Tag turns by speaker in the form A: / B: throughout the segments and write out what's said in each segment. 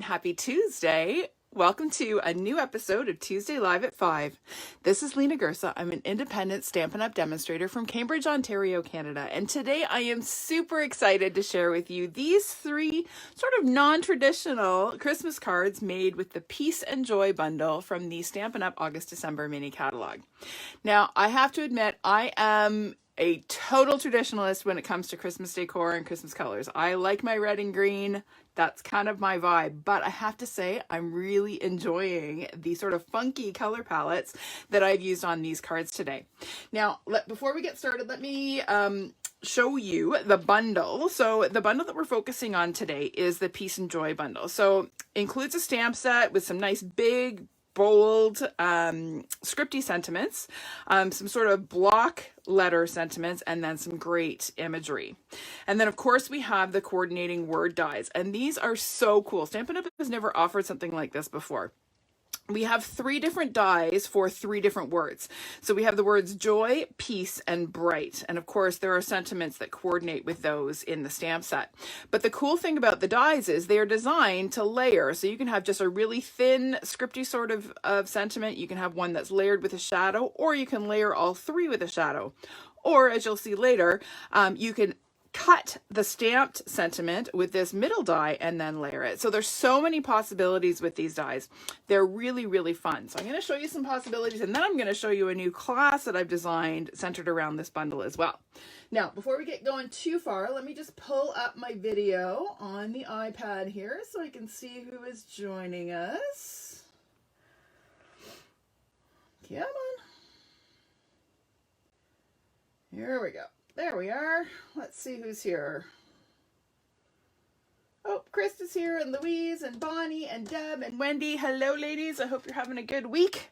A: Happy Tuesday. Welcome to a new episode of Tuesday Live at 5. This is Lena Gersa. I'm an independent Stampin' Up! Demonstrator from Cambridge, Ontario, Canada. And today I am super excited to share with you these three sort of non-traditional Christmas cards made with the Peace and Joy bundle from the Stampin' Up! August-December mini catalog. Now, I have to admit, I am a total traditionalist when it comes to Christmas decor and Christmas colors. I like my red and green. That's kind of my vibe, but I have to say I'm really enjoying the sort of funky color palettes that I've used on these cards today. Now, before we get started, let me show you the bundle. So the bundle that we're focusing on today is the Peace and Joy bundle. So includes a stamp set with some nice big bold scripty sentiments, some sort of block letter sentiments, and then some great imagery. And then of course we have the coordinating word dies, and these are so cool. Stampin' Up! Has never offered something like this before. We have 3 different dies for 3 different words. So we have the words joy, peace, and bright. And of course, there are sentiments that coordinate with those in the stamp set. But the cool thing about the dies is they are designed to layer. So you can have just a really thin, scripty sort of sentiment. You can have one that's layered with a shadow, or you can layer all 3 with a shadow. Or, as you'll see later, you can cut the stamped sentiment with this middle die and then layer it. So there's so many possibilities with these dies. They're really, really fun. So I'm going to show you some possibilities, and then I'm going to show you a new class that I've designed centered around this bundle as well. Now, before we get going too far, let me just pull up my video on the iPad here so I can see who is joining us. Come on. Here we go. There we are. Let's see who's here. Oh, Chris is here, and Louise, and Bonnie, and Deb, and Wendy. Hello, ladies. I hope you're having a good week.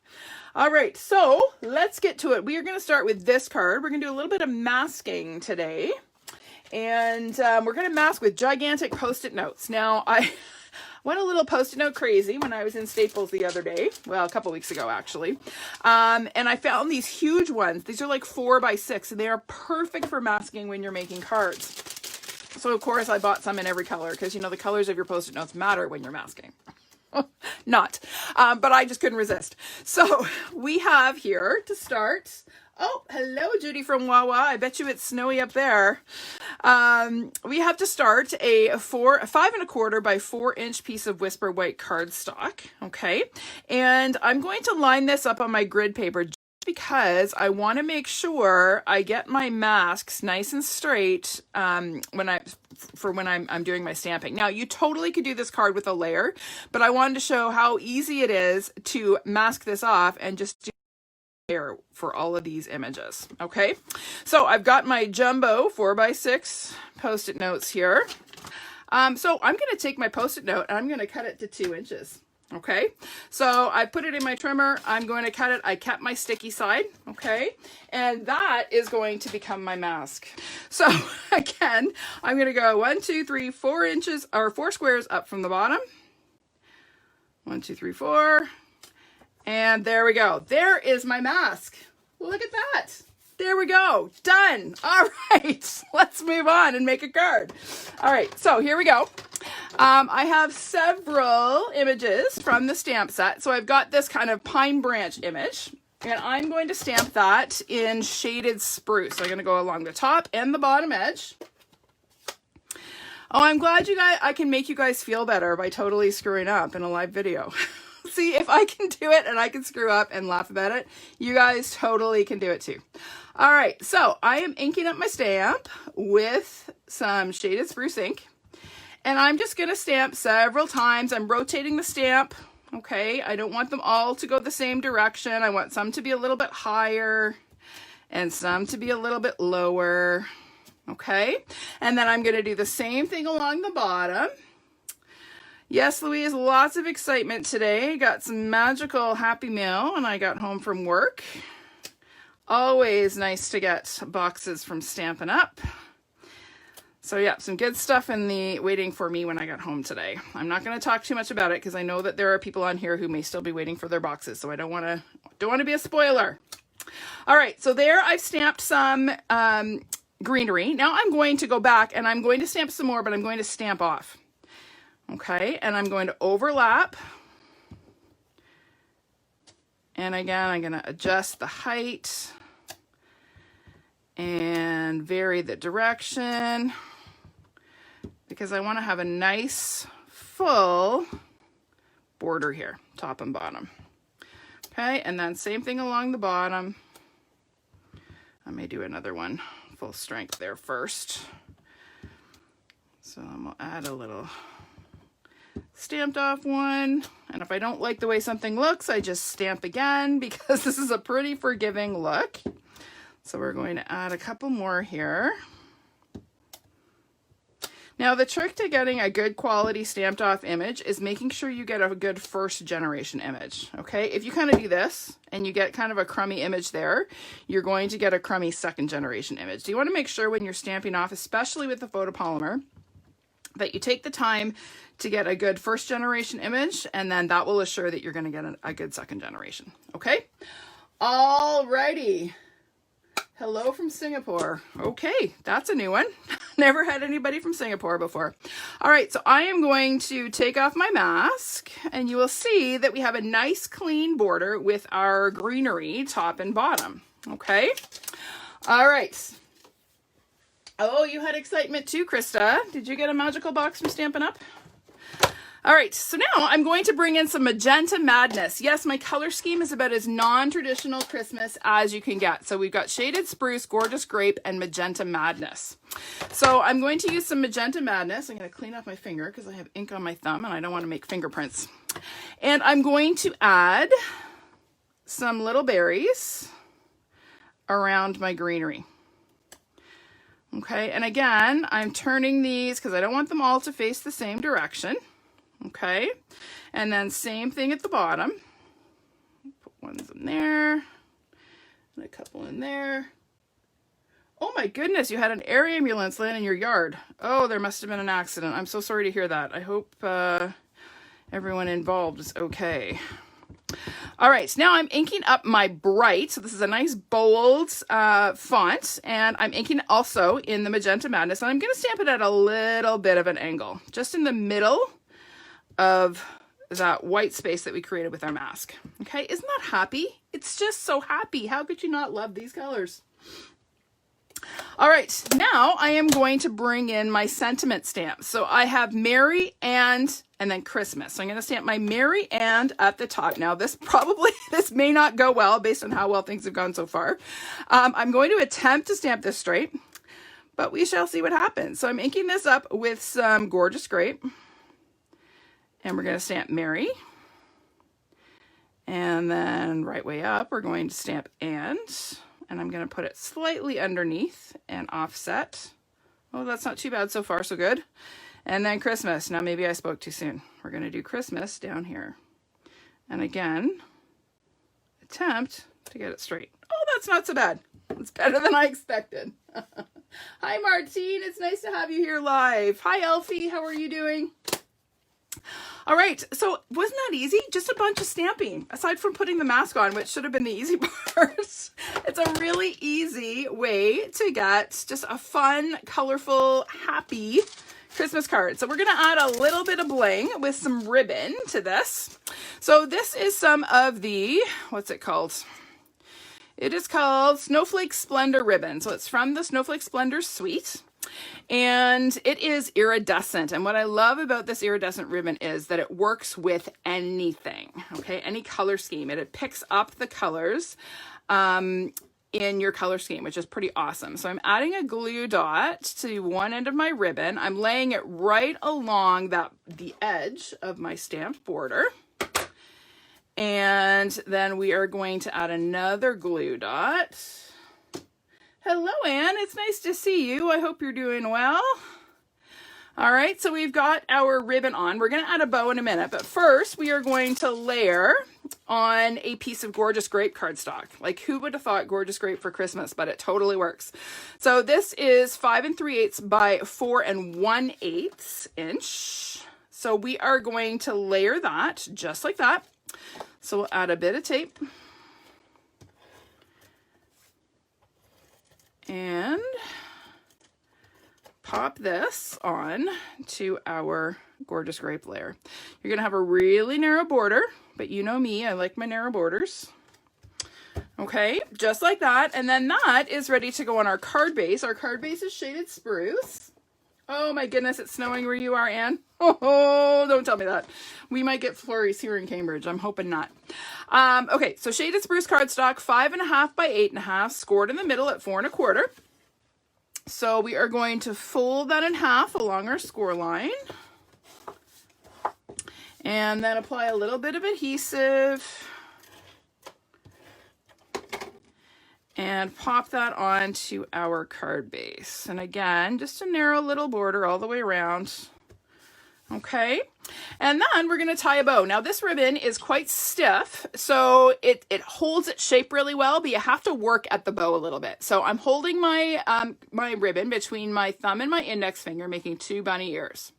A: All right, so let's get to it. We are going to start with this card. We're going to do a little bit of masking today. And we're going to mask with gigantic Post-it notes. Now, I went a little Post-it note crazy when I was in Staples the other day. Well, a couple weeks ago, actually. And I found these huge ones. These are like 4 by 6, and they are perfect for masking when you're making cards. So, of course, I bought some in every color because, you know, the colors of your Post-it notes matter when you're masking. Not. But I just couldn't resist. So we have here to start... Oh, hello, Judy from Wawa. I bet you it's snowy up there. We have to start a 5 1/4 by 4 inch piece of Whisper White cardstock. Okay. And I'm going to line this up on my grid paper just because I want to make sure I get my masks nice and straight when I'm doing my stamping. Now, you totally could do this card with a layer, but I wanted to show how easy it is to mask this off and just do for all of these images. Okay, so I've got my jumbo 4 by 6 Post-it notes here. So I'm going to take my Post-it note and I'm going to cut it to 2 inches. Okay, so I put it in my trimmer. I'm going to cut it. I kept my sticky side. Okay, and that is going to become my mask. So again, I'm going to go 1, 2, 3, 4 inches or 4 squares up from the bottom. 1, 2, 3, 4. And there we go. There is my mask. Look at that. There we go. Done. All right. Let's move on and make a card. All right. So here we go. I have several images from the stamp set. So I've got this kind of pine branch image, and I'm going to stamp that in shaded spruce. So I'm going to go along the top and the bottom edge. Oh, I'm glad I can make you guys feel better by totally screwing up in a live video. See, if I can do it and I can screw up and laugh about it, you guys totally can do it too. All right, so I am inking up my stamp with some shaded spruce ink, and I'm just going to stamp several times. I'm rotating the stamp, okay? I don't want them all to go the same direction. I want some to be a little bit higher and some to be a little bit lower, okay? And then I'm going to do the same thing along the bottom. Yes, Louise, lots of excitement today. Got some magical Happy Mail when I got home from work. Always nice to get boxes from Stampin' Up. So yeah, some good stuff in the waiting for me when I got home today. I'm not going to talk too much about it because I know that there are people on here who may still be waiting for their boxes, so I don't want to be a spoiler. All right, so there I've stamped some greenery. Now I'm going to go back and I'm going to stamp some more, but I'm going to stamp off. Okay, and I'm going to overlap. And again, I'm going to adjust the height and vary the direction because I want to have a nice full border here, top and bottom. Okay, and then same thing along the bottom. I may do another one full strength there first. So I'm going to add a little stamped off one, and if I don't like the way something looks, I just stamp again because this is a pretty forgiving look. So we're going to add a couple more here. Now the trick to getting a good quality stamped off image is making sure you get a good first generation image. Okay, if you kind of do this and you get kind of a crummy image there, you're going to get a crummy second generation image. So you want to make sure when you're stamping off, especially with the photopolymer, that you take the time to get a good first generation image, and then that will assure that you're going to get a good second generation. Okay, alrighty. Hello from Singapore. Okay, that's a new one. Never had anybody from Singapore before. All right, so I am going to take off my mask, and you will see that we have a nice clean border with our greenery top and bottom. Okay, all right. Oh, you had excitement too, Krista. Did you get a magical box from Stampin' Up? All right, so now I'm going to bring in some Magenta Madness. Yes, my color scheme is about as non-traditional Christmas as you can get. So we've got Shaded Spruce, Gorgeous Grape, and Magenta Madness. So I'm going to use some Magenta Madness. I'm going to clean up my finger because I have ink on my thumb and I don't want to make fingerprints. And I'm going to add some little berries around my greenery. Okay, and again, I'm turning these because I don't want them all to face the same direction. Okay, and then same thing at the bottom. Put ones in there and a couple in there. Oh my goodness, you had an air ambulance land in your yard. Oh, there must have been an accident. I'm so sorry to hear that. I hope everyone involved is okay. All right, now I'm inking up my Bright. So this is a nice bold font, and I'm inking also in the Magenta Madness, and I'm going to stamp it at a little bit of an angle, just in the middle of that white space that we created with our mask. Okay, isn't that happy? It's just so happy. How could you not love these colors? All right, now I am going to bring in my sentiment stamps. So I have Merry and then Christmas. So I'm going to stamp my Merry and at the top. Now this may not go well based on how well things have gone so far. I'm going to attempt to stamp this straight, but we shall see what happens. So I'm inking this up with some Gorgeous Grape, and we're going to stamp Merry. And then right way up, we're going to stamp and I'm going to put it slightly underneath and offset. Oh, that's not too bad so far, so good. And then Christmas. Now maybe I spoke too soon. We're going to do Christmas down here. And again, attempt to get it straight. Oh, that's not so bad. It's better than I expected. Hi, Martine. It's nice to have you here live. Hi, Elfie. How are you doing? All right, so wasn't that easy? Just a bunch of stamping, aside from putting the mask on, which should have been the easy part. It's a really easy way to get just a fun, colorful, happy Christmas card. So we're gonna add a little bit of bling with some ribbon to this. So this is some of the, what's it called? It is called Snowflake Splendor ribbon. So it's from the Snowflake Splendor suite. And it is iridescent. And what I love about this iridescent ribbon is that it works with anything, okay? Any color scheme. It picks up the colors in your color scheme, which is pretty awesome. So I'm adding a glue dot to one end of my ribbon. I'm laying it right along the edge of my stamped border. And then we are going to add another glue dot. Hello, Anne. It's nice to see you. I hope you're doing well. All right, so we've got our ribbon on. We're going to add a bow in a minute, but first we are going to layer on a piece of Gorgeous Grape cardstock. Like, who would have thought Gorgeous Grape for Christmas, but it totally works. So this is 5 3/8 by 4 1/8 inch. So we are going to layer that just like that. So we'll add a bit of tape. And pop this on to our gorgeous grape layer. You're going to have a really narrow border, but you know me, I like my narrow borders. Okay, just like that. And then that is ready to go on our card base. Our card base is shaded Spruce. Oh my goodness, it's snowing where you are, Anne. Oh, don't tell me that. We might get flurries here in Cambridge. I'm hoping not. Okay, so shaded Spruce cardstock, 5.5 by 8.5, scored in the middle at 4 1/4. So we are going to fold that in half along our score line. And then apply a little bit of adhesive. And pop that onto our card base. And again, just a narrow little border all the way around. Okay, and then we're going to tie a bow. Now this ribbon is quite stiff, so it holds its shape really well, but you have to work at the bow a little bit. So I'm holding my, my ribbon between my thumb and my index finger, making 2 bunny ears.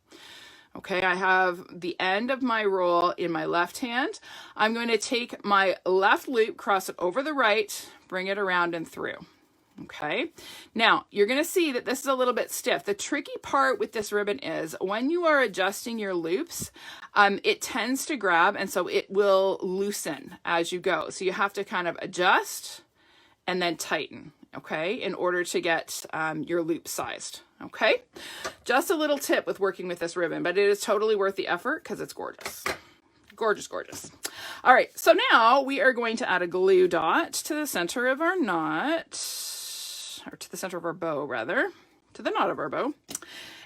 A: Okay, I have the end of my roll in my left hand. I'm going to take my left loop, cross it over the right, bring it around and through. Okay, now you're going to see that this is a little bit stiff. The tricky part with this ribbon is when you are adjusting your loops, it tends to grab, and so it will loosen as you go. So you have to kind of adjust and then tighten, okay, in order to get your loop sized. Okay, just a little tip with working with this ribbon, but it is totally worth the effort because it's gorgeous. Gorgeous, gorgeous. All right, so now we are going to add a glue dot to the center of our knot, or to the center of our bow rather, to the knot of our bow.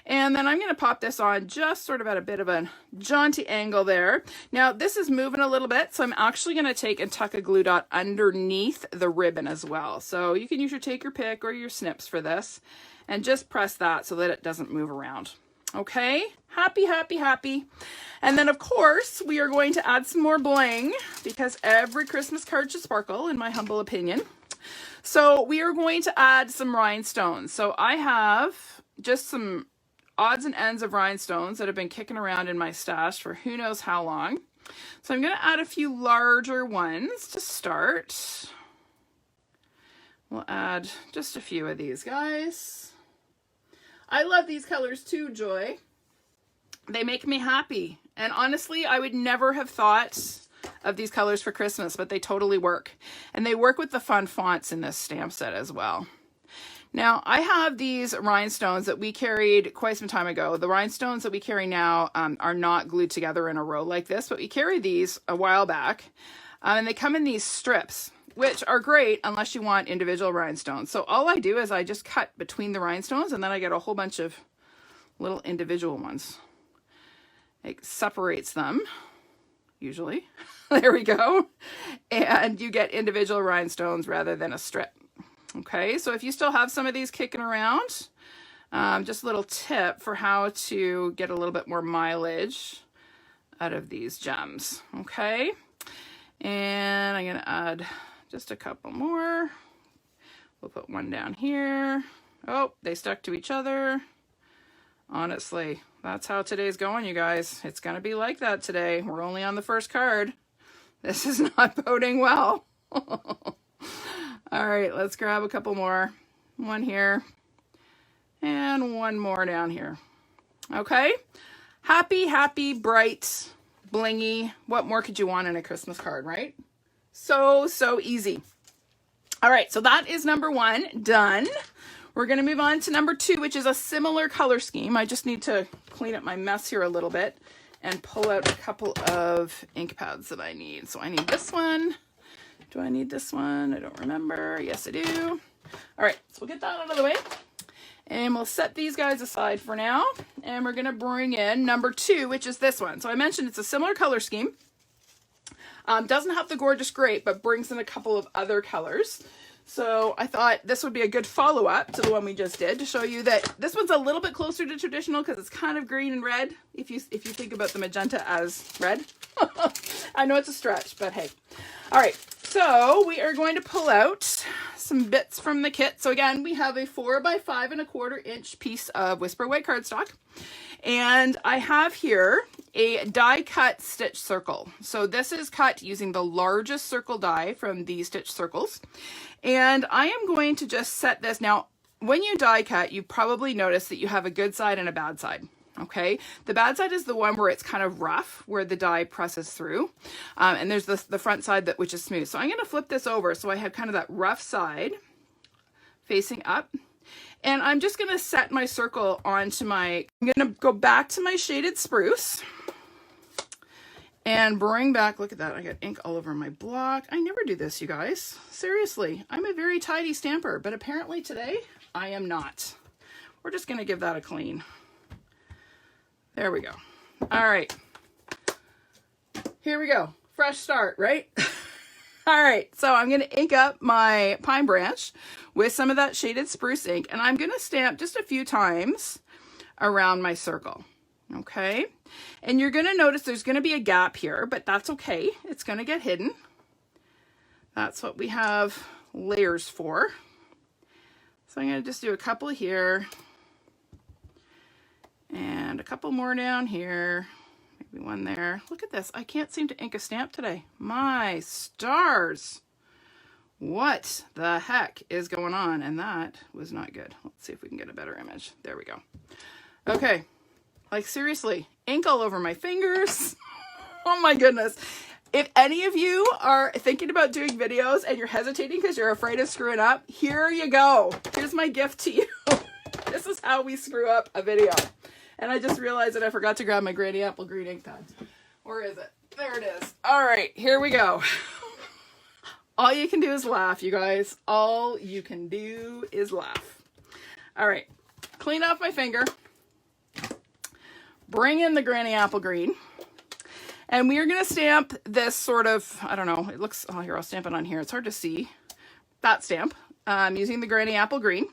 A: And then I'm going to pop this on just sort of at a bit of a jaunty angle there. Now this is moving a little bit, so I'm actually going to take and tuck a glue dot underneath the ribbon as well. So you can use your take your pick or your snips for this, and just press that so that it doesn't move around. Okay, happy, happy, happy. And then of course we are going to add some more bling because every Christmas card should sparkle, in my humble opinion. So we are going to add some rhinestones. So I have just some odds and ends of rhinestones that have been kicking around in my stash for who knows how long. So I'm going to add a few larger ones to start. We'll add just a few of these guys. I love these colors too, Joy. They make me happy. And honestly, I would never have thought of these colors for Christmas, but they totally work. And they work with the fun fonts in this stamp set as well. Now, I have these rhinestones that we carried quite some time ago. The rhinestones that we carry now are not glued together in a row like this, but we carried these a while back. And they come in these strips, which are great unless you want individual rhinestones. So all I do is I just cut between the rhinestones, and then I get a whole bunch of little individual ones. It separates them, usually. There we go. And you get individual rhinestones rather than a strip. Okay, so if you still have some of these kicking around, just a little tip for how to get a little bit more mileage out of these gems. Okay, and I'm going to add just a couple more. We'll put one down here. Oh, they stuck to each other. Honestly, that's how today's going, you guys. It's going to be like that today. We're only on the first card. This is not boding well. All right, let's grab a couple more. One here and one more down here. Okay, happy, happy, bright, blingy. What more could you want in a Christmas card, right? So easy. All right, so that is number 1 done. We're going to move on to number 2, which is a similar color scheme. I just need to clean up my mess here a little bit and pull out a couple of ink pads that I need. So I need this one. Do I need this one? I don't remember. Yes, I do. All right, so we'll get that out of the way. And we'll set these guys aside for now. And we're going to bring in number 2, which is this one. So I mentioned it's a similar color scheme. Doesn't have the gorgeous grape, but brings in a couple of other colors. So I thought this would be a good follow-up to the one we just did to show you that this one's a little bit closer to traditional because it's kind of green and red if you think about the magenta as red. I know it's a stretch, but hey. All right, so we are going to pull out some bits from the kit. So again, we have a 4 by 5 1/4 inch piece of Whisper White cardstock. And I have here a die cut stitch circle. So this is cut using the largest circle die from the stitch circles. And I am going to just set this. Now, when you die cut, you probably notice that you have a good side and a bad side. Okay, the bad side is the one where it's kind of rough, where the die presses through, and there's the front side which is smooth. So I'm going to flip this over so I have kind of that rough side facing up, and I'm just going to set my circle onto I'm going to go back to my shaded spruce and bring back, look at that, I got ink all over my block. I never do this, you guys. Seriously, I'm a very tidy stamper, but apparently today I am not. We're just going to give that a clean. There we go. All right. Here we go. Fresh start, right? All right. So I'm going to ink up my pine branch with some of that shaded spruce ink, and I'm going to stamp just a few times around my circle. Okay. And you're going to notice there's going to be a gap here, but that's okay. It's going to get hidden. That's what we have layers for. So I'm going to just do a couple here. And a couple more down here, maybe one there. Look at this. I can't seem to ink a stamp today. My stars. What the heck is going on? And that was not good. Let's see if we can get a better image. There we go. Okay. Like seriously, ink all over my fingers. Oh my goodness. If any of you are thinking about doing videos and you're hesitating because you're afraid of screwing up, here you go. Here's my gift to you. This is how we screw up a video. And I just realized that I forgot to grab my Granny Apple Green ink pad. Where is it? There it is. All right, here we go. All you can do is laugh, you guys. All you can do is laugh. All right, clean off my finger. Bring in the Granny Apple Green. And we are going to stamp this sort of, I don't know, it looks, oh, here, I'll stamp it on here. It's hard to see that stamp using the Granny Apple Green.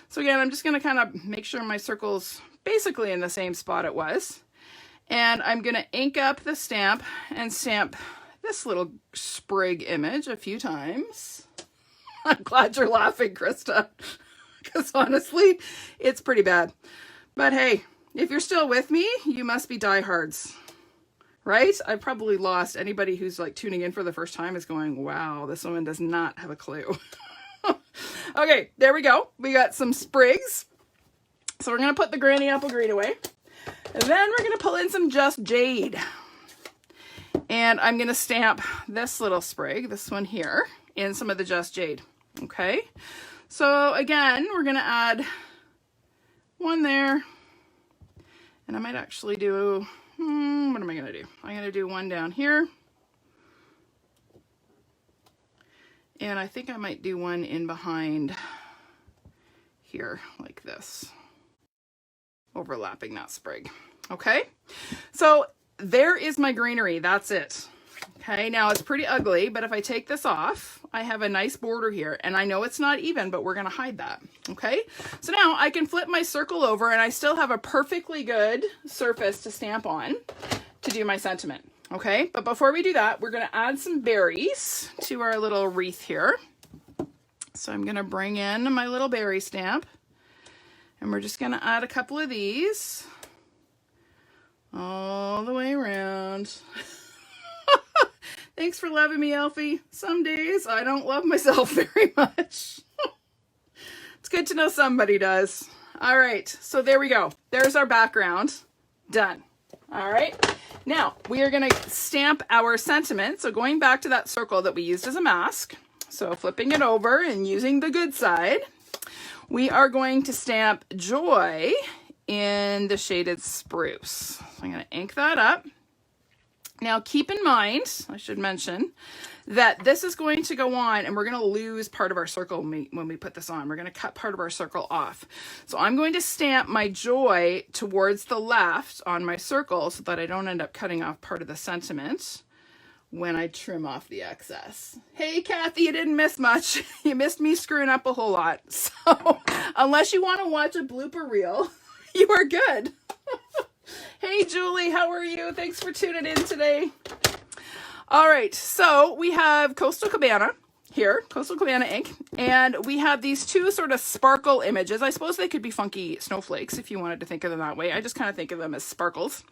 A: So again, I'm just going to kind of make sure my circle's basically in the same spot it was. And I'm going to ink up the stamp and stamp this little sprig image a few times. I'm glad you're laughing, Krista, because honestly, it's pretty bad. But hey, if you're still with me, you must be diehards, right? I probably lost anybody who's like tuning in for the first time is going, wow, this woman does not have a clue. Okay, there we go. We got some sprigs. So we're going to put the Granny Apple Green away. And then we're going to pull in some Just Jade. And I'm going to stamp this little sprig, this one here, in some of the Just Jade. Okay. So again, we're going to add one there. And I might actually do, what am I going to do? I'm going to do one down here. And I think I might do one in behind here, like this, overlapping that sprig. Okay, so there is my greenery. That's it. Okay, now it's pretty ugly, but if I take this off, I have a nice border here, and I know it's not even, but we're going to hide that. Okay, so now I can flip my circle over, and I still have a perfectly good surface to stamp on to do my sentiment. Okay, but before we do that, we're going to add some berries to our little wreath here. So I'm going to bring in my little berry stamp, and we're just going to add a couple of these all the way around. Thanks for loving me, Elfie. Some days I don't love myself very much. It's good to know somebody does. All right, so there we go. There's our background. Done. All right. Now, we are going to stamp our sentiment. So going back to that circle that we used as a mask, so flipping it over and using the good side, we are going to stamp Joy in the shaded Spruce. So I'm going to ink that up. Now, keep in mind, I should mention, that this is going to go on and we're going to lose part of our circle when we put this on. We're going to cut part of our circle off. So I'm going to stamp my Joy towards the left on my circle so that I don't end up cutting off part of the sentiment when I trim off the excess. Hey, Kathy, you didn't miss much. You missed me screwing up a whole lot. So unless you want to watch a blooper reel, you are good. Hey, Julie, how are you? Thanks for tuning in today. All right, so we have Coastal Cabana here, Coastal Cabana ink, and we have these two sort of sparkle images. I suppose they could be funky snowflakes if you wanted to think of them that way. I just kind of think of them as sparkles.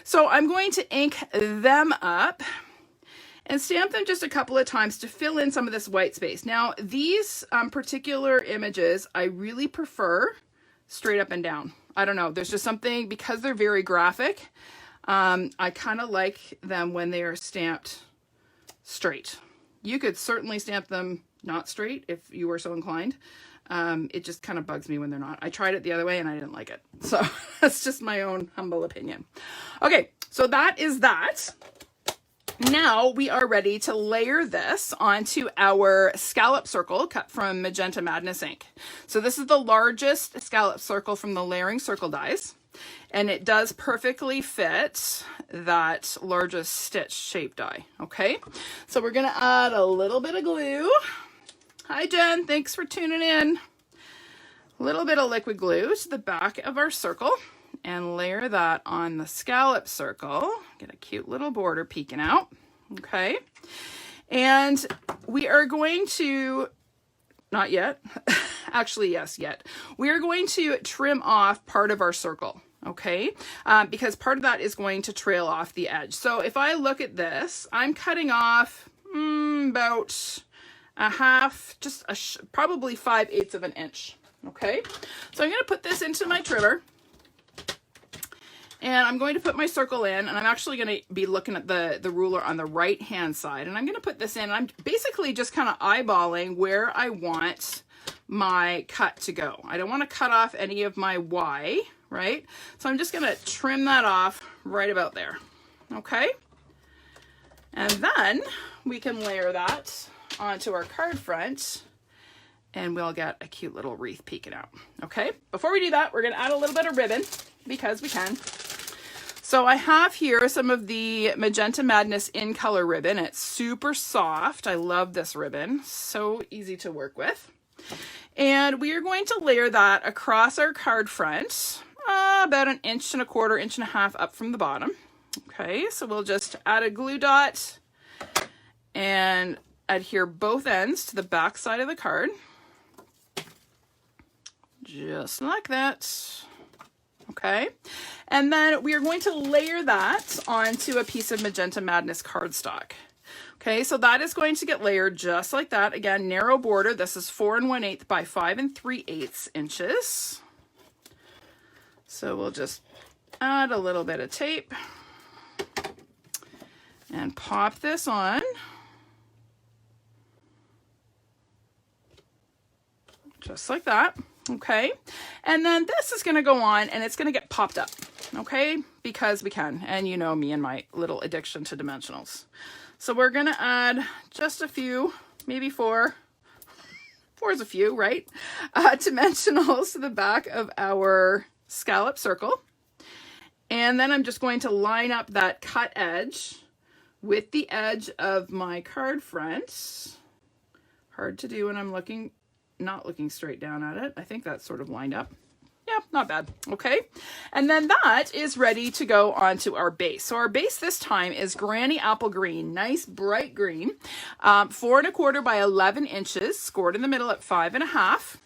A: So I'm going to ink them up, and stamp them just a couple of times to fill in some of this white space. Now, these particular images, I really prefer straight up and down. I don't know, there's just something, because they're very graphic, I kind of like them when they are stamped straight. You could certainly stamp them not straight if you were so inclined. It just kind of bugs me when they're not. I tried it the other way and I didn't like it. So that's just my own humble opinion. Okay, so that is that. Now we are ready to layer this onto our scallop circle cut from Magenta Madness ink. So this is the largest scallop circle from the layering circle dies, and it does perfectly fit that largest stitch shape die. Okay, so we're gonna add a little bit of glue. Hi Jen, thanks for tuning in. A little bit of liquid glue to the back of our circle and layer that on the scallop circle. Get a cute little border peeking out. Okay, and we are going to, not yet, actually yes, yet. We are going to trim off part of our circle, okay, because part of that is going to trail off the edge. So if I look at this, I'm cutting off about a half, just probably 5/8 of an inch. Okay, so I'm going to put this into my trimmer, and I'm going to put my circle in, and I'm actually going to be looking at the ruler on the right hand side, and I'm going to put this in, and I'm basically just kind of eyeballing where I want my cut to go. I don't want to cut off any of my Y, right? So I'm just going to trim that off right about there. Okay, and then we can layer that onto our card front, and we'll get a cute little wreath peeking out. Okay, before we do that, we're going to add a little bit of ribbon because we can. So I have here some of the Magenta Madness in color ribbon. It's super soft. I love this ribbon. So easy to work with. And we are going to layer that across our card front, about 1.25 inches, 1.5 inches up from the bottom. Okay, so we'll just add a glue dot and adhere both ends to the back side of the card. Just like that. Okay, and then we are going to layer that onto a piece of Magenta Madness cardstock. Okay, so that is going to get layered just like that. Again, narrow border. This is 4 1/8 by 5 3/8 inches. So we'll just add a little bit of tape and pop this on. Just like that. Okay, and then this is going to go on, and it's going to get popped up, okay, because we can, and you know me and my little addiction to dimensionals. So we're going to add just a few, maybe 4 is a few, right, dimensionals to the back of our scallop circle, and then I'm just going to line up that cut edge with the edge of my card front. Hard to do when I'm not looking straight down at it. I think that's sort of lined up. Yeah, not bad. Okay, and then that is ready to go onto our base. So our base this time is Granny Apple Green, nice bright green, 4 1/4 by 11 inches, scored in the middle at 5.5.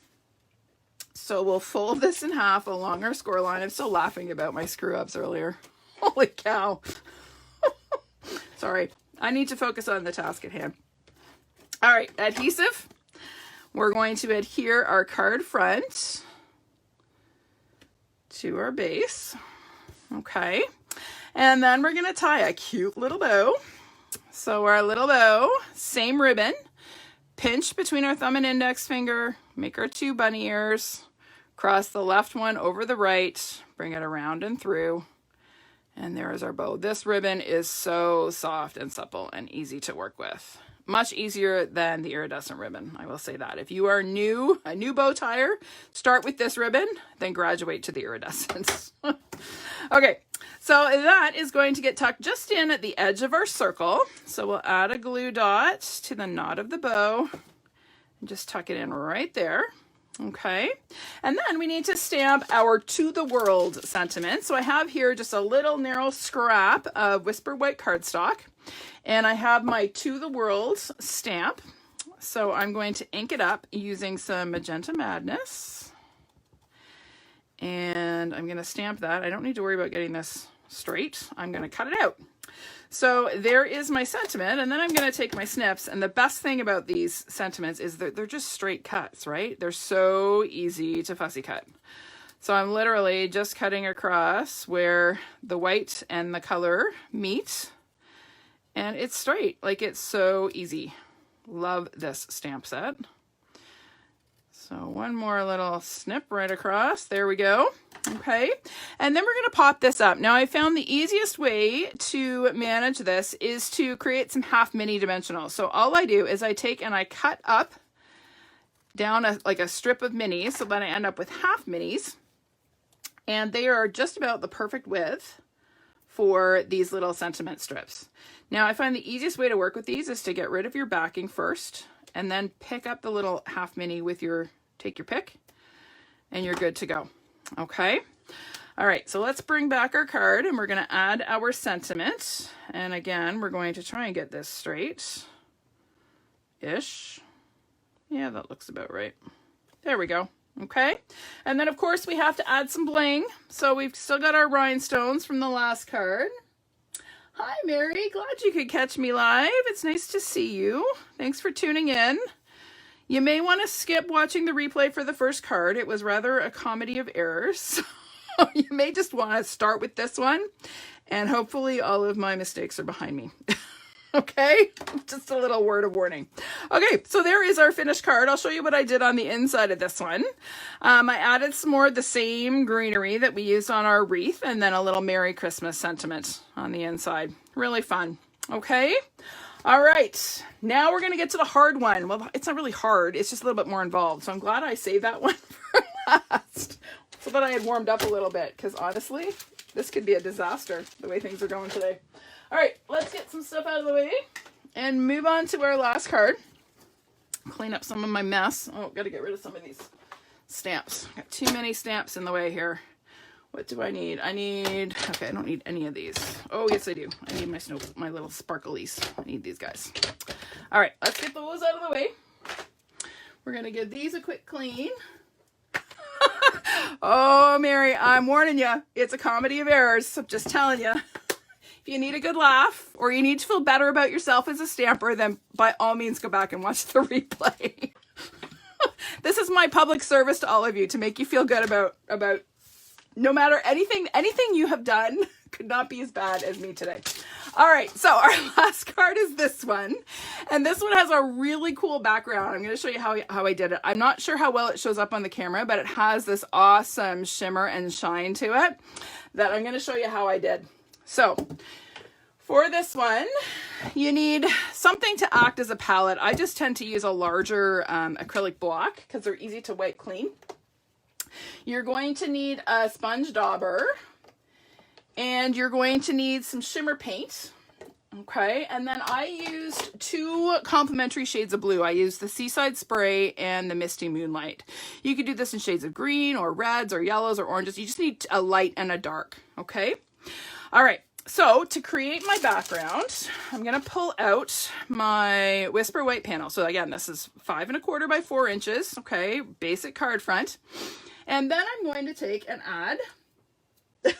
A: So we'll fold this in half along our score line. I'm still laughing about my screw ups earlier. Holy cow. Sorry, I need to focus on the task at hand. All right, adhesive. We're going to adhere our card front to our base. Okay, and then we're going to tie a cute little bow. So our little bow, same ribbon, pinch between our thumb and index finger, make our 2 bunny ears, cross the left one over the right, bring it around and through, and there is our bow. This ribbon is so soft and supple and easy to work with. Much easier than the iridescent ribbon, I will say that. If you are a new bow tire, start with this ribbon, then graduate to the iridescence. Okay, so that is going to get tucked just in at the edge of our circle. So we'll add a glue dot to the knot of the bow and just tuck it in right there. Okay, and then we need to stamp our To the World sentiment. So I have here just a little narrow scrap of Whisper White cardstock, and I have my To the World stamp. So I'm going to ink it up using some Magenta Madness, and I'm going to stamp that. I don't need to worry about getting this straight. I'm going to cut it out. So there is my sentiment, and then I'm going to take my snips, and the best thing about these sentiments is that they're just straight cuts, right? They're so easy to fussy cut. So I'm literally just cutting across where the white and the color meet, and it's straight. Like, it's so easy. Love this stamp set. So one more little snip right across. There we go. Okay. And then we're going to pop this up. Now, I found the easiest way to manage this is to create some half mini dimensionals. So all I do is I take and I cut up down like a strip of minis, so that I end up with half minis. And they are just about the perfect width for these little sentiment strips. Now, I find the easiest way to work with these is to get rid of your backing first, and then pick up the little half mini with your, take your pick, and you're good to go. Okay. All right. So let's bring back our card, and we're going to add our sentiment. And again, we're going to try and get this straight-ish. Yeah, that looks about right. There we go. Okay. And then of course we have to add some bling. So we've still got our rhinestones from the last card. Hi, Mary. Glad you could catch me live. It's nice to see you. Thanks for tuning in. You may want to skip watching the replay for the first card. It was rather a comedy of errors. So you may just want to start with this one, and hopefully all of my mistakes are behind me. Okay, just a little word of warning. Okay, so there is our finished card. I'll show you what I did on the inside of this one. I added some more of the same greenery that we used on our wreath, and then a little Merry Christmas sentiment on the inside. Really fun. Okay, all right. Now we're going to get to the hard one. Well, it's not really hard. It's just a little bit more involved. So I'm glad I saved that one for last, so that I had warmed up a little bit, because honestly, this could be a disaster the way things are going today. All right, let's get some stuff out of the way and move on to our last card. Clean up some of my mess. Oh, got to get rid of some of these stamps. Got too many stamps in the way here. What do I need? Okay, I don't need any of these. Oh, yes, I do. I need my little sparklies. I need these guys. All right, let's get those out of the way. We're going to give these a quick clean. Oh, Mary, I'm warning you. It's a comedy of errors. I'm just telling you. If you need a good laugh, or you need to feel better about yourself as a stamper, then by all means go back and watch the replay. This is my public service to all of you, to make you feel good about no matter anything you have done could not be as bad as me today. All right, so our last card is this one, and this one has a really cool background. I'm going to show you how I did it. I'm not sure how well it shows up on the camera, but it has this awesome shimmer and shine to it that I'm going to show you how I did. So for this one, you need something to act as a palette. I just tend to use a larger acrylic block because they're easy to wipe clean. You're going to need a sponge dauber, and you're going to need some shimmer paint. Okay, and then I used 2 complementary shades of blue. I used the Seaside Spray and the Misty Moonlight. You could do this in shades of green or reds or yellows or oranges. You just need a light and a dark, okay? All right, so to create my background, I'm going to pull out my Whisper White panel. So again, this is 5 1/4 by 4 inches, okay, basic card front. And then I'm going to take and add, oh,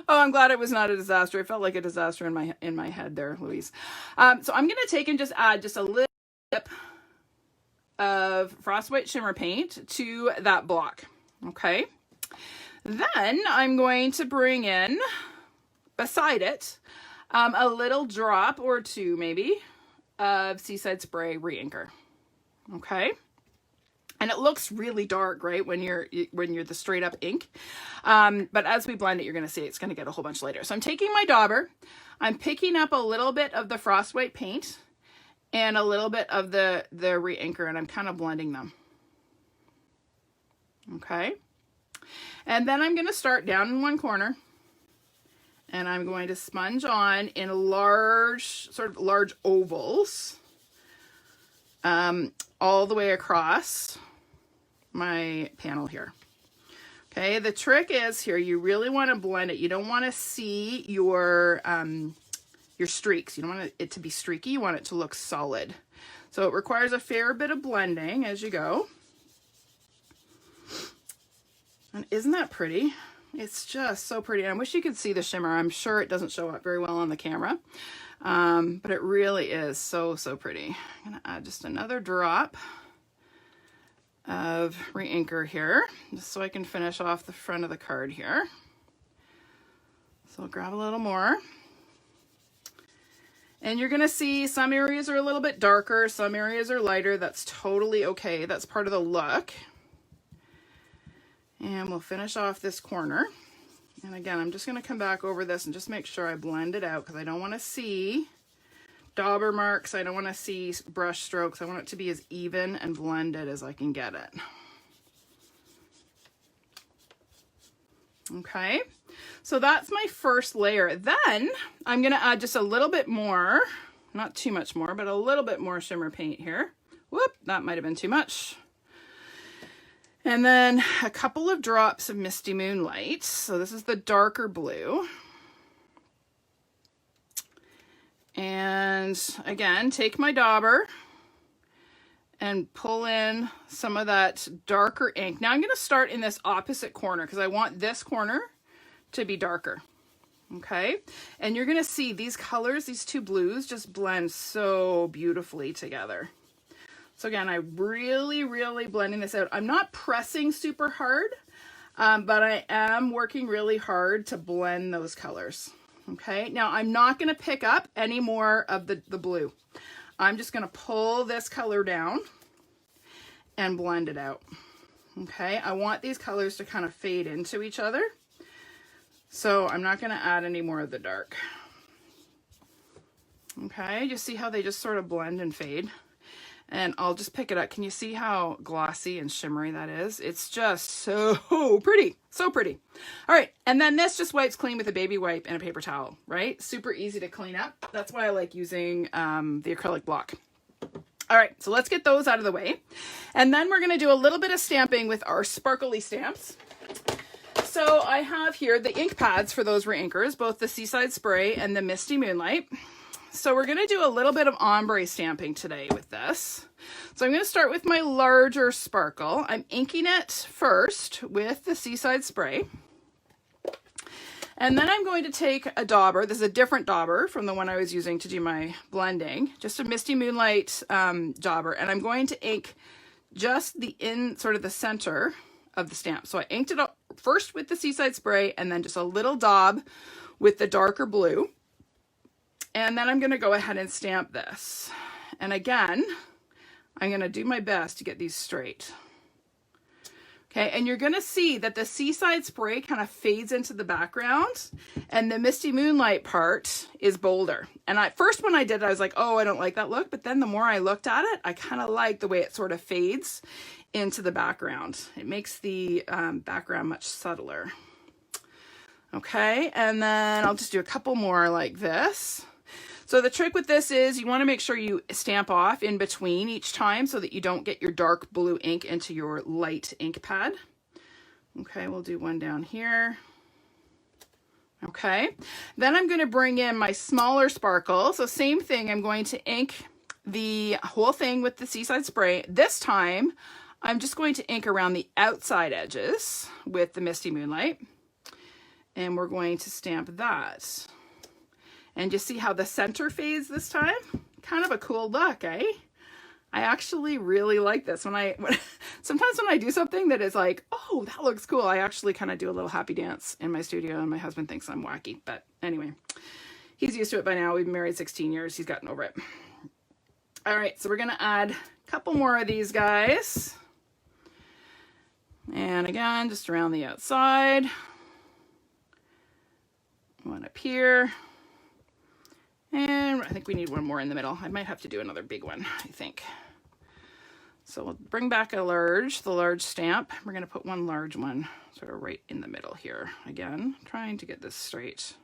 A: I'm glad it was not a disaster. It felt like a disaster in my head there, Louise. So I'm going to take and just add just a little dip of Frost White Shimmer Paint to that block, okay? Then I'm going to bring in, beside it, a little drop or 2 maybe of Seaside Spray Reinker. Okay, and it looks really dark, right, when you're the straight up ink. But as we blend it, you're going to see it's going to get a whole bunch lighter. So I'm taking my dauber, I'm picking up a little bit of the Frost White paint and a little bit of the Reinker, and I'm kind of blending them. Okay, and then I'm going to start down in one corner. And I'm going to sponge on in large ovals, all the way across my panel here. Okay, the trick is here, you really want to blend it. You don't want to see your streaks. You don't want it to be streaky. You want it to look solid. So it requires a fair bit of blending as you go. And isn't that pretty? It's just so pretty. I wish you could see the shimmer. I'm sure it doesn't show up very well on the camera, but it really is so, so pretty. I'm gonna add just another drop of re-inker here, just so I can finish off the front of the card here. So I'll grab a little more. And you're gonna see some areas are a little bit darker, some areas are lighter. That's totally okay. That's part of the look. And we'll finish off this corner. And again, I'm just gonna come back over this and just make sure I blend it out, because I don't wanna see dauber marks. I don't wanna see brush strokes. I want it to be as even and blended as I can get it. Okay, so that's my first layer. Then I'm gonna add just a little bit more, not too much more, but a little bit more shimmer paint here. Whoop, that might have been too much. And then a couple of drops of Misty Moonlight. So this is the darker blue. And again, take my dauber and pull in some of that darker ink. Now I'm going to start in this opposite corner because I want this corner to be darker. Okay, and you're going to see these colors, these two blues, just blend so beautifully together. So again, I'm really blending this out. I'm not pressing super hard, but I am working really hard to blend those colors. Okay, now I'm not going to pick up any more of the blue. I'm just going to pull this color down and blend it out. Okay, I want these colors to kind of fade into each other. So I'm not going to add any more of the dark. Okay, you see how they just sort of blend and fade? And I'll just pick it up. Can you see how glossy and shimmery that is? It's just so pretty, so pretty. All right, and then this just wipes clean with a baby wipe and a paper towel, right? Super easy to clean up. That's why I like using the acrylic block. All right, so let's get those out of the way. And then we're gonna do a little bit of stamping with our sparkly stamps. So I have here the ink pads for those re-inkers, both the Seaside Spray and the Misty Moonlight. So we're going to do a little bit of ombre stamping today with this. So I'm going to start with my larger sparkle. I'm inking it first with the Seaside Spray. And then I'm going to take a dauber. This is a different dauber from the one I was using to do my blending. Just a Misty Moonlight dauber. And I'm going to ink just sort of the center of the stamp. So I inked it up first with the Seaside Spray and then just a little daub with the darker blue. And then I'm going to go ahead and stamp this. And again, I'm going to do my best to get these straight. Okay, and you're going to see that the Seaside Spray kind of fades into the background and the Misty Moonlight part is bolder. And first when I did it, I was like, oh, I don't like that look. But then the more I looked at it, I kind of like the way it sort of fades into the background. It makes the background much subtler. Okay, and then I'll just do a couple more like this. So the trick with this is you want to make sure you stamp off in between each time so that you don't get your dark blue ink into your light ink pad. Okay, we'll do one down here. Okay, then I'm going to bring in my smaller sparkle. So same thing, I'm going to ink the whole thing with the Seaside Spray. This time, I'm just going to ink around the outside edges with the Misty Moonlight. And we're going to stamp that. And you see how the center fades this time? Kind of a cool look, eh? I actually really like this. Sometimes when I do something that is like, oh, that looks cool, I actually kind of do a little happy dance in my studio and my husband thinks I'm wacky. But anyway, he's used to it by now. We've been married 16 years. He's gotten over it. All right, so we're going to add a couple more of these guys. And again, just around the outside. One up here. And I think we need one more in the middle. I might have to do another big one, I think. So we'll bring back the large stamp. We're going to put one large one sort of right in the middle here. Again, trying to get this straight.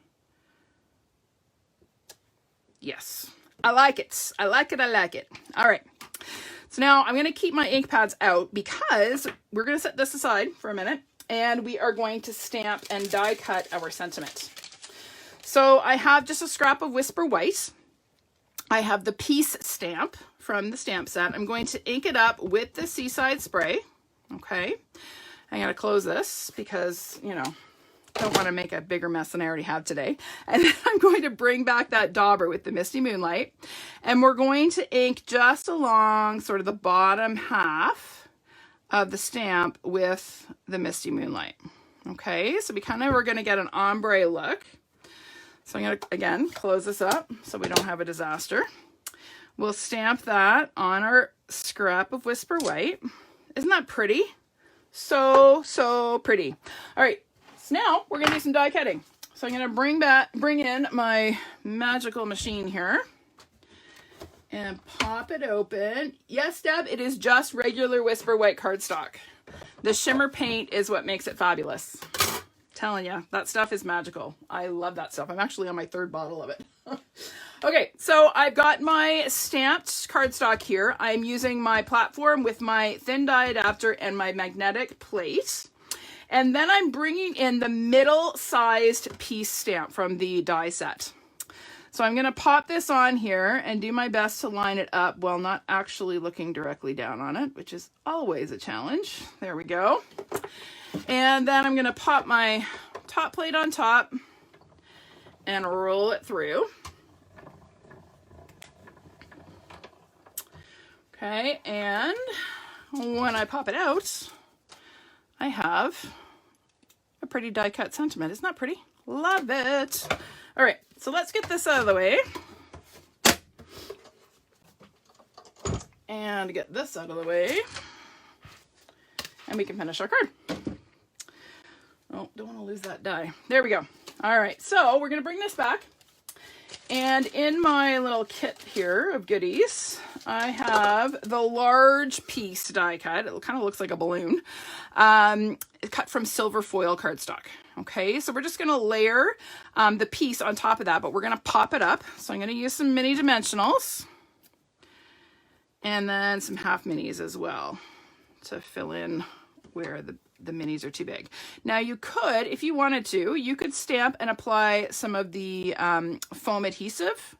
A: Yes, I like it. I like it. I like it. All right. So now I'm going to keep my ink pads out because we're going to set this aside for a minute and we are going to stamp and die cut our sentiment. So I have just a scrap of Whisper White. I have the Peace stamp from the stamp set. I'm going to ink it up with the Seaside Spray. Okay. I'm going to close this because, you know, don't want to make a bigger mess than I already have today. And then I'm going to bring back that dauber with the Misty Moonlight. And we're going to ink just along sort of the bottom half of the stamp with the Misty Moonlight. Okay, so we kind of are going to get an ombre look. So I'm going to, again, close this up so we don't have a disaster. We'll stamp that on our scrap of Whisper White. Isn't that pretty? So, so pretty. All right, so now we're going to do some die cutting. So I'm going to bring in my magical machine here and pop it open. Yes, Deb, it is just regular Whisper White cardstock. The shimmer paint is what makes it fabulous. Telling you, that stuff is magical. I love that stuff. I'm actually on my 3rd bottle of it. Okay, so I've got my stamped cardstock here. I'm using my platform with my thin die adapter and my magnetic plate. And then I'm bringing in the middle-sized piece stamp from the die set. So I'm going to pop this on here and do my best to line it up while not actually looking directly down on it, which is always a challenge. There we go. And then I'm going to pop my top plate on top and roll it through. Okay, and when I pop it out, I have a pretty die cut sentiment. Isn't that pretty? Love it. All right, so let's get this out of the way. And get this out of the way. And we can finish our card. Oh, don't want to lose that die. There we go. All right, so we're going to bring this back. And in my little kit here of goodies, I have the large piece die cut. It kind of looks like a balloon. Cut from silver foil cardstock. Okay, so we're just going to layer the piece on top of that, but we're going to pop it up. So I'm going to use some mini dimensionals. And then some half minis as well to fill in where the minis are too big. Now you could, if you wanted to, you could stamp and apply some of the foam adhesive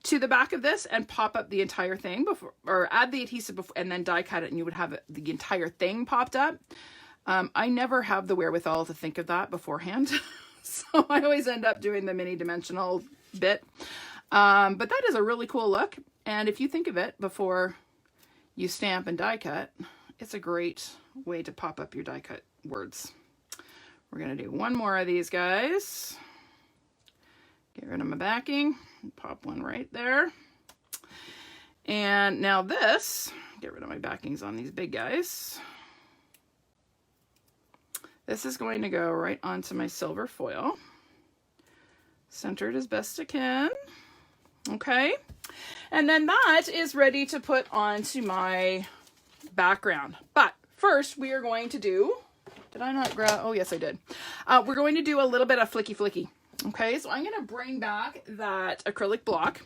A: to the back of this and pop up the entire thing before, or add the adhesive before, and then die cut it, and you would have the entire thing popped up. I never have the wherewithal to think of that beforehand. So I always end up doing the mini dimensional bit. But that is a really cool look. And if you think of it before you stamp and die cut, it's a great way to pop up your die cut words. We're going to do one more of these guys. Get rid of my backing. Pop one right there. And now this, get rid of my backings on these big guys. This is going to go right onto my silver foil. Centered as best I can. Okay. And then that is ready to put onto my background. But first we are going to do, did I not grab, oh yes I did. We're going to do a little bit of flicky flicky. Okay, so I'm going to bring back that acrylic block.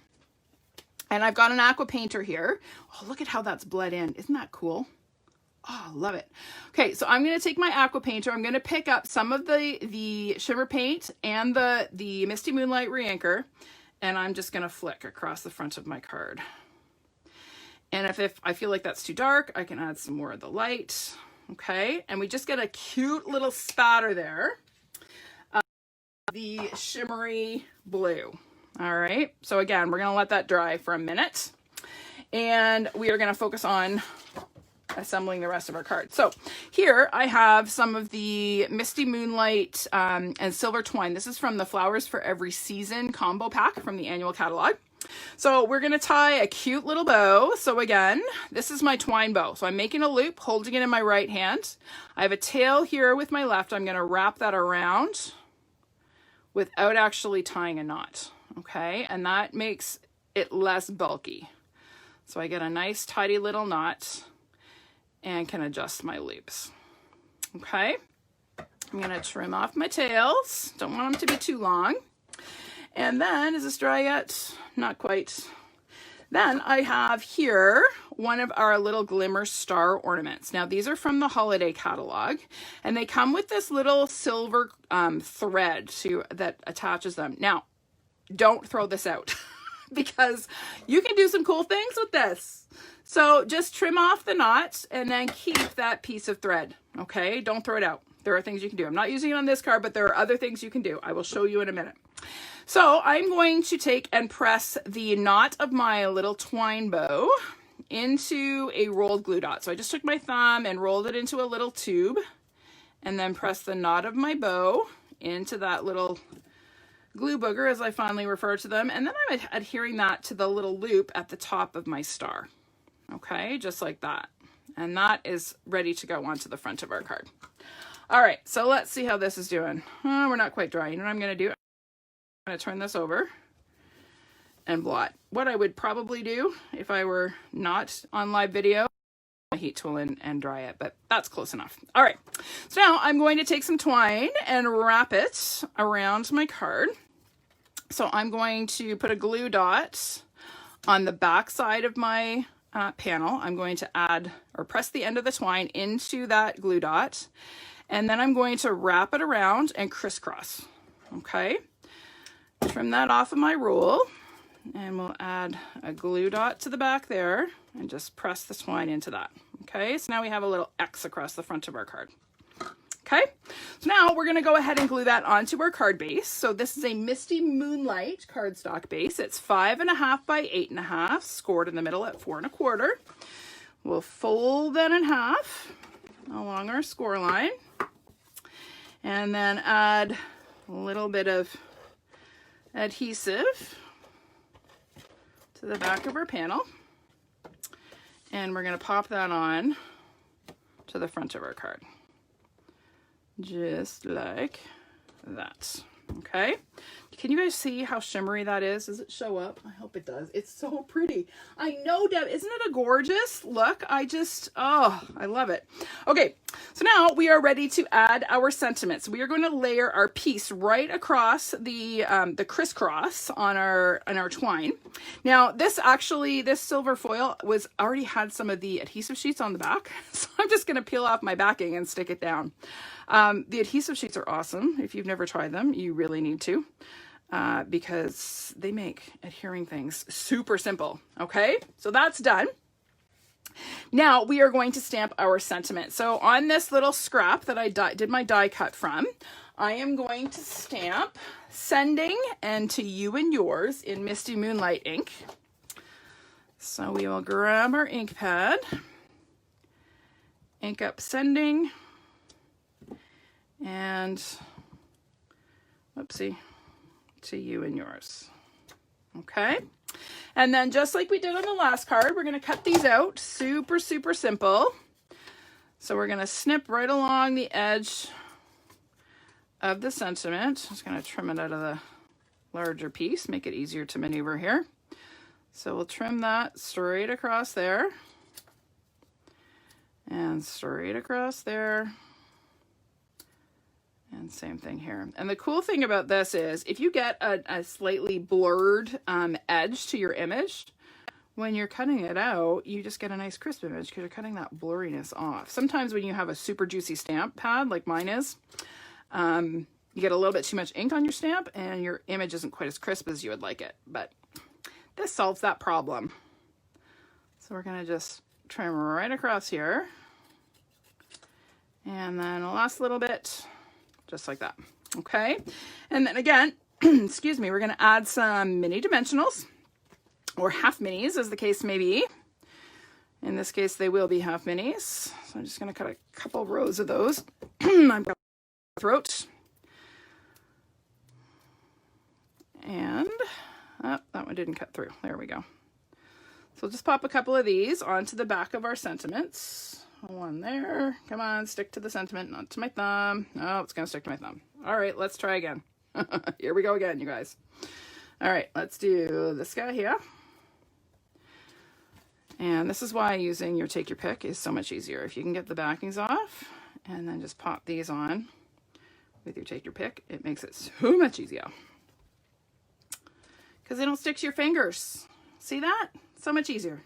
A: And I've got an aqua painter here. Oh, look at how that's bled in. Isn't that cool? Oh, love it. Okay, so I'm going to take my aqua painter. I'm going to pick up some of the shimmer paint and the Misty Moonlight re-anchor, and I'm just going to flick across the front of my card. And if I feel like that's too dark, I can add some more of the light. Okay, and we just get a cute little spatter there. The shimmery blue. All right, so again, we're going to let that dry for a minute, and we are going to focus on assembling the rest of our card. So here I have some of the Misty Moonlight and Silver Twine. This is from the Flowers for Every Season combo pack from the annual catalog. So we're going to tie a cute little bow. So again, this is my twine bow. So I'm making a loop, holding it in my right hand. I have a tail here with my left. I'm going to wrap that around without actually tying a knot. Okay, and that makes it less bulky. So I get a nice tidy little knot and can adjust my loops. Okay, I'm going to trim off my tails. Don't want them to be too long. And then, is this dry yet? Not quite. Then I have here one of our little Glimmer star ornaments. Now these are from the holiday catalog, and they come with this little silver thread that attaches them. Now, don't throw this out because you can do some cool things with this. So just trim off the knots and then keep that piece of thread. Okay, don't throw it out. There are things you can do. I'm not using it on this card, but there are other things you can do. I will show you in a minute. So I'm going to take and press the knot of my little twine bow into a rolled glue dot. So I just took my thumb and rolled it into a little tube and then pressed the knot of my bow into that little glue booger, as I fondly refer to them. And then I'm adhering that to the little loop at the top of my star. Okay, just like that. And that is ready to go onto the front of our card. All right, so let's see how this is doing. Oh, we're not quite dry. You know what I'm going to do? I'm going to turn this over and blot. What I would probably do if I were not on live video, a heat tool and dry it, but that's close enough. All right, so now I'm going to take some twine and wrap it around my card. So I'm going to put a glue dot on the back side of my panel. I'm going to add or press the end of the twine into that glue dot, and then I'm going to wrap it around and crisscross. Okay, trim that off of my roll, and we'll add a glue dot to the back there and just press the twine into that. Okay, so now we have a little X across the front of our card. Okay, so now we're going to go ahead and glue that onto our card base. So this is a Misty Moonlight cardstock base. It's 5.5 by 8.5, scored in the middle at 4 1/4. We'll fold that in half along our score line, and then add a little bit of adhesive to the back of our panel, and we're going to pop that on to the front of our card. Just like that. Okay, can you guys see how shimmery that is? Does it show up? I hope it does. It's so pretty. I know, Deb, isn't it a gorgeous look? I love it. Okay, so now we are ready to add our sentiments. We are going to layer our piece right across the crisscross on our twine. Now this silver foil already had some of the adhesive sheets on the back, so I'm just going to peel off my backing and stick it down. The adhesive sheets are awesome. If you've never tried them, you really need to, because they make adhering things super simple. Okay, so that's done. Now we are going to stamp our sentiment. So on this little scrap that I did my die cut from, I am going to stamp "Sending" and "To You and Yours" in Misty Moonlight ink. So we will grab our ink pad, ink up "Sending," and whoopsie, "To You and Yours." Okay, and then just like we did on the last card, we're going to cut these out. Super simple. So we're going to snip right along the edge of the sentiment. Just going to trim it out of the larger piece, make it easier to maneuver here. So we'll trim that straight across there and straight across there. And same thing here. And the cool thing about this is if you get a slightly blurred edge to your image, when you're cutting it out, you just get a nice crisp image because you're cutting that blurriness off. Sometimes when you have a super juicy stamp pad like mine is, you get a little bit too much ink on your stamp and your image isn't quite as crisp as you would like it. But this solves that problem. So we're going to just trim right across here. And then the last little bit, just like that. Okay, and then again, excuse me, we're going to add some mini dimensionals, or half minis as the case may be. In this case, they will be half minis. So I'm just going to cut a couple rows of those. I've got throat. And that one didn't cut through. There we go. So we'll just pop a couple of these onto the back of our sentiments. One there. Come on, stick to the sentiment, not to my thumb. Oh, it's going to stick to my thumb. All right, let's try again. Here we go again, you guys. All right, let's do this guy here. And this is why using your take your pick is so much easier. If you can get the backings off and then just pop these on with your take your pick, it makes it so much easier. Because they don't stick to your fingers. See that? So much easier.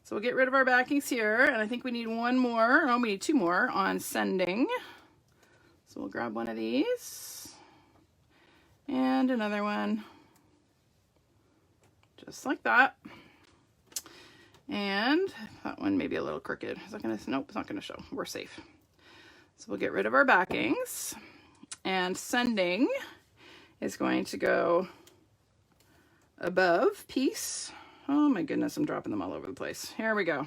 A: So we'll get rid of our backings here, and I think we need one more. Oh, we need two more on "Sending." So we'll grab one of these and another one, just like that. And that one may be a little crooked. Is that gonna? Nope, it's not gonna show. We're safe. So we'll get rid of our backings, and sending is going to go above piece. Oh my goodness, I'm dropping them all over the place. Here we go.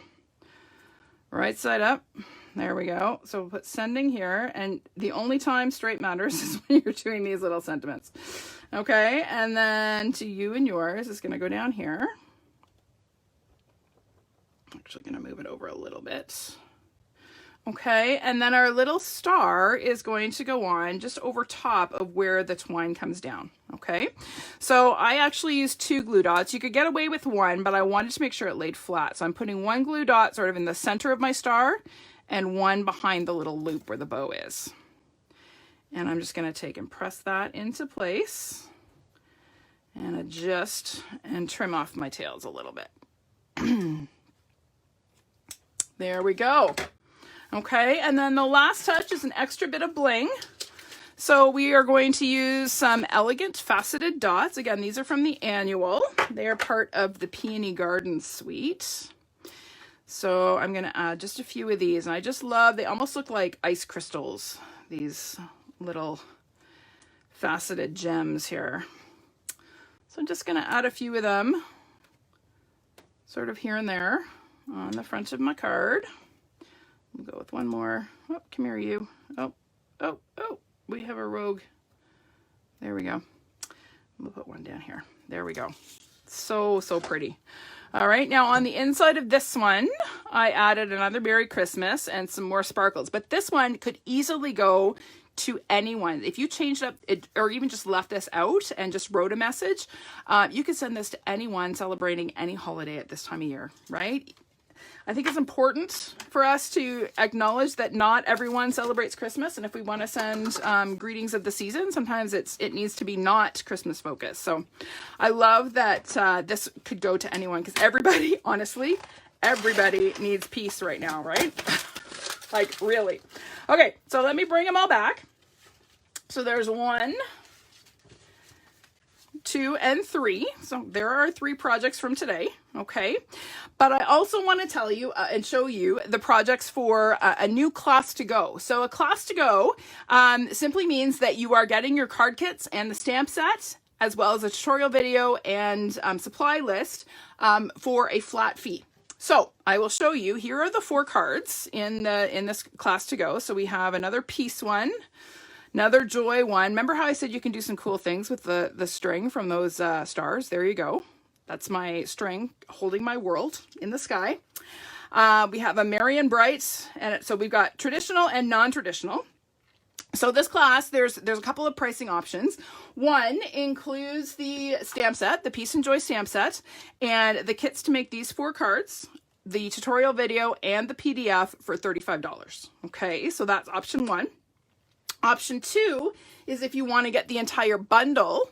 A: Right side up. There we go. So we'll put sending here, and the only time straight matters is when you're doing these little sentiments. Okay, and then to you and yours is going to go down here. Actually going to move it over a little bit. Okay, and then our little star is going to go on just over top of where the twine comes down. Okay, so I actually used 2 glue dots. You could get away with 1, but I wanted to make sure it laid flat. So I'm putting 1 glue dot sort of in the center of my star and 1 behind the little loop where the bow is. And I'm just going to take and press that into place and adjust and trim off my tails a little bit. There we go. Okay, and then the last touch is an extra bit of bling. So we are going to use some elegant faceted dots. Again, these are from the annual. They are part of the Peony Garden suite. So I'm going to add just a few of these. And I just love, they almost look like ice crystals, these little faceted gems here. So I'm just going to add a few of them, sort of here and there on the front of my card. We'll go with 1 more. Oh, come here, you. Oh, oh, oh, we have a rogue. There we go. We'll put 1 down here. There we go. So, so pretty. All right, now on the inside of this one, I added another Merry Christmas and some more sparkles. But this one could easily go to anyone. If you changed up it, or even just left this out and just wrote a message, you could send this to anyone celebrating any holiday at this time of year, right? I think it's important for us to acknowledge that not everyone celebrates Christmas, and if we want to send greetings of the season, sometimes it needs to be not Christmas focused. So I love that this could go to anyone, because everybody, honestly, everybody needs peace right now, right? Like, really. Okay, so let me bring them all back. So there's 1, 2, and 3. So there are 3 projects from today. Okay, but I also want to tell you and show you the projects for a new class to go. So a class to go simply means that you are getting your card kits and the stamp set, as well as a tutorial video and supply list for a flat fee. So I will show you, here are the 4 cards in this class to go. So we have another peace one, another joy one. Remember how I said you can do some cool things with the string from those stars? There you go. That's my string holding my world in the sky. We have a merry and bright, and so we've got traditional and non-traditional. So this class, there's a couple of pricing options. One includes the stamp set, the Peace and Joy stamp set, and the kits to make these 4 cards, the tutorial video, and the PDF for $35. Okay, so that's option 1. Option 2 is if you want to get the entire bundle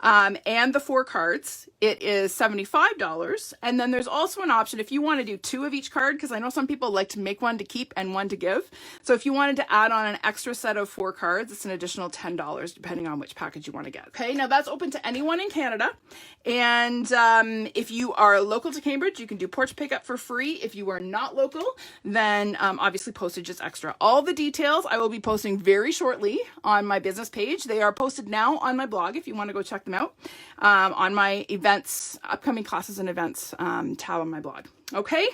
A: and the 4 cards, it is $75. And then there's also an option if you want to do 2 of each card, because I know some people like to make 1 to keep and 1 to give. So if you wanted to add on an extra set of 4 cards, it's an additional $10 depending on which package you want to get. Okay, now that's open to anyone in Canada. And if you are local to Cambridge, you can do porch pickup for free. If you are not local, then obviously postage is extra. All the details I will be posting very shortly on my business page. They are posted now on my blog if you want to go check them out on my events, upcoming classes and events tab on my blog. Okay.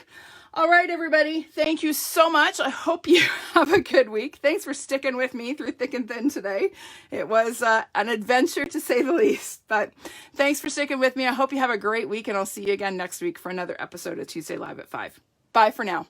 A: All right, everybody. Thank you so much. I hope you have a good week. Thanks for sticking with me through thick and thin today. It was an adventure to say the least, but thanks for sticking with me. I hope you have a great week, and I'll see you again next week for another episode of Tuesday Live at 5. Bye for now.